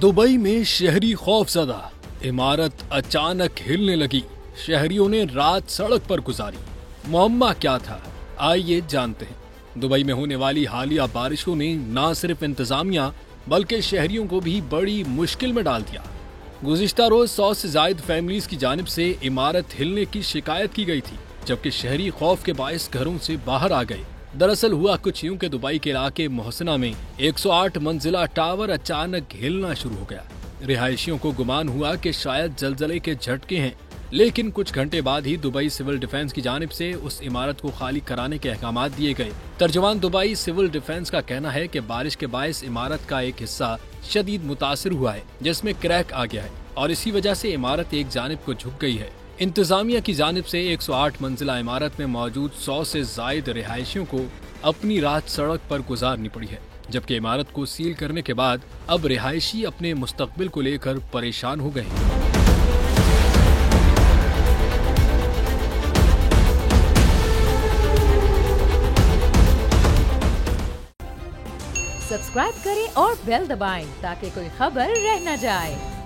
Dubai में शहरी खौफजदा, इमारत अचानक हिलने लगी। शहरियों ने रात सड़क पर गुजारी। मुअम्मा क्या था, आइए जानते हैं। दुबई में होने वाली हालिया बारिशों ने न सिर्फ इंतजामिया बल्कि शहरियों को भी बड़ी मुश्किल में डाल दिया। गुज़िश्ता रोज 100 से ज्यादा फैमिलीज की जानिब से इमारत हिलने की शिकायत की गई थी, जबकि शहरी खौफ के बायस घरों से बाहर आ गए। दरअसल हुआ कुछ यूं कि दुबई के इलाके मोहसिना में 108 मंजिला टावर अचानक हिलना शुरू हो गया। रिहायशियों को गुमान हुआ कि शायद जलजले के झटके हैं, लेकिन कुछ घंटे बाद ही दुबई सिविल डिफेंस की जानिब से उस इमारत को खाली कराने के अहकाम दिए गए। तर्जुमान दुबई सिविल डिफेंस का कहना है कि बारिश के बायस इमारत का एक हिस्सा शदीद मुतासिर हुआ है, जिसमें क्रैक आ गया है और इसी वजह से इमारत एक जानिब को झुक गई है। इंतजामिया की जानिब से 108 मंजिला इमारत में मौजूद 100 से ज्यादा रिहायशियों को अपनी रात सड़क पर गुजारनी पड़ी है, जबकि इमारत को सील करने के बाद अब रिहायशी अपने मुस्तकबिल को लेकर परेशान हो गए हैं। सब्सक्राइब करें और बेल दबाएं ताकि कोई खबर रह न जाए।